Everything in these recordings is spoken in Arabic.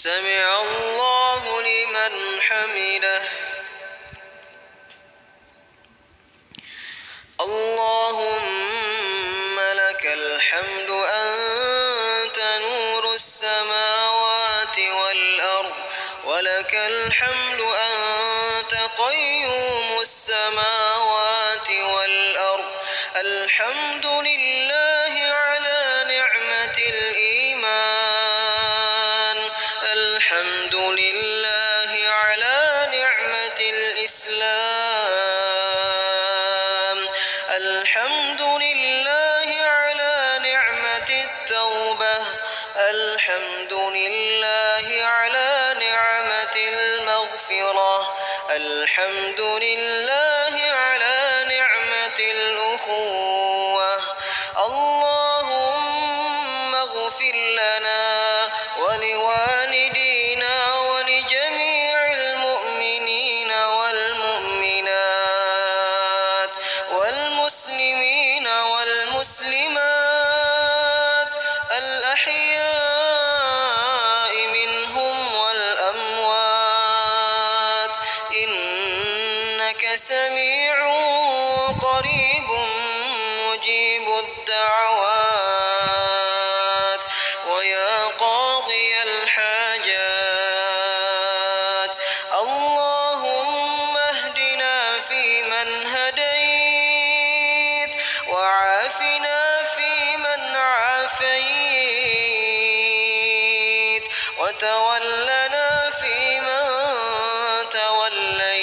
سمع الله لمن حمده. اللهم لك الحمد أنت نور السماوات والأرض، ولك الحمد أنت قيوم السماوات والأرض. الحمد لله على نعمة الإيمان، الحمد لله على نعمة الإسلام، الحمد لله على نعمة التوبة، الحمد لله على نعمة المغفرة، الحمد لله على نعمة الأخوة. اللهم اغفر لنا ولوالدينا ولجميع المؤمنين والمؤمنات والمسلمين والمسلمات الأحياء منهم والأموات، إنك سميع قريب مجيب الدعوات. ويا قاضي الحاجات، اللهم اهدنا فيمن هديت، وعافنا فيمن عافيت، وتولنا فيمن توليت،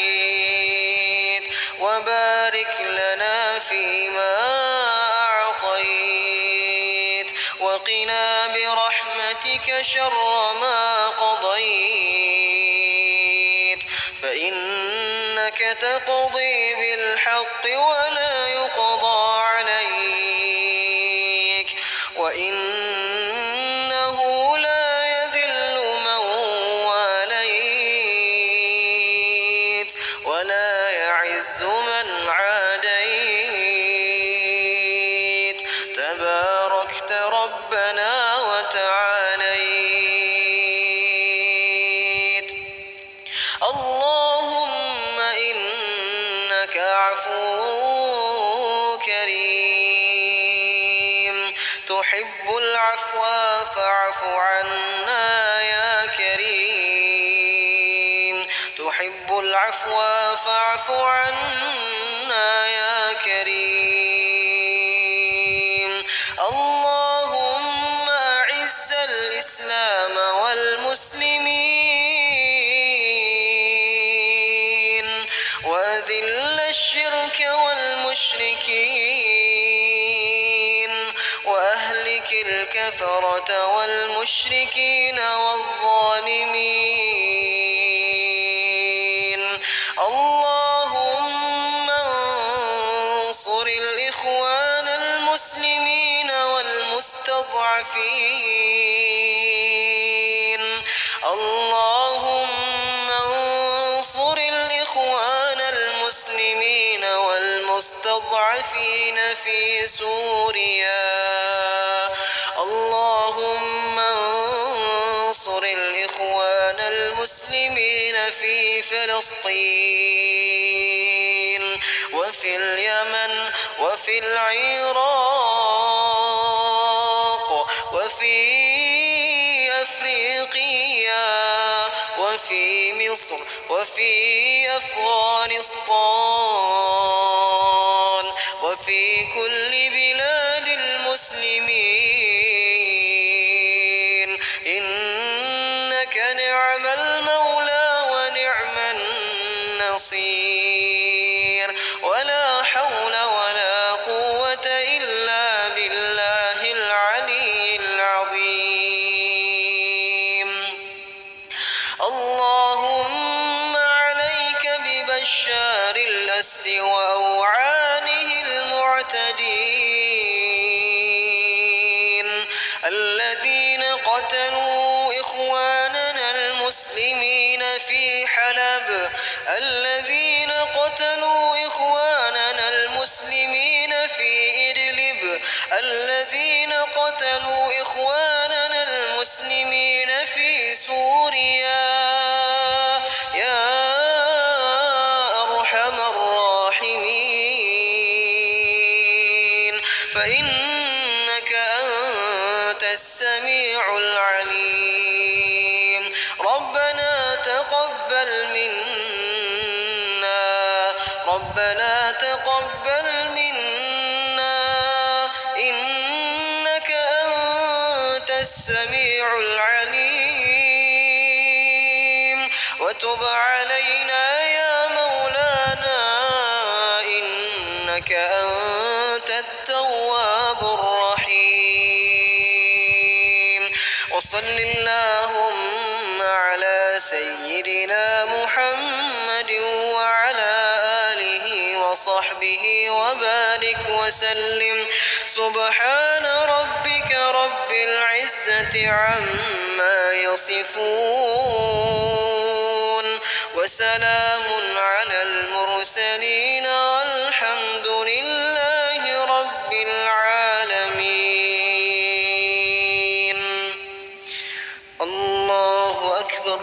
وبارك لنا فيما أعطيت، وقنا برحمتك شر ما قضيت، فإنك تقضي بالحق ولا يقضى عليك، وإنه لا يذل من واليت ولا يعز من عاديت، تباركت ربنا وتعاليت. اللهم إنك عفو كريم تحب العفو فاعف عنا يا كريم، تحب العفو فاعف عنا يا كريم. اللهم أعز الإسلام والمسلمين، وأذل الشرك والمشركين، وأهلك الكفرة والمشركين والظالمين. اللهم انصر الإخوان المسلمين والمستضعفين، اللهم انصر الإخوان المسلمين والمستضعفين في سوريا، اللهم انصر الإخوان المسلمين في فلسطين وفي اليمن وفي العراق وفي أفريقيا وفي مصر وفي أفغانستان وفي كل بلاد المسلمين، إنك نعم المولى ونعم النصير، ولا حول ولا قوة إلا بالله العلي العظيم. اللهم عليك ببشار الأسد وأوعانه المعتدين الذين قتلوا إخواننا المسلمين في حلب، الذين قتلوا إخواننا المسلمين في إدلب، الذين قتلوا إخواننا المسلمين في سوريا، السميع العليم. ربنا تقبل منا إنك أنت السميع العليم وتب علينا يا مولانا إنك أنت التواب الرحيم. وصل اللهم على سيدنا محمد وعلى آله وصحبه وبارك وسلم. سبحان ربك رب العزة عما يصفون وسلام على المرسلين والحمد لله رب العالمين. الله أكبر.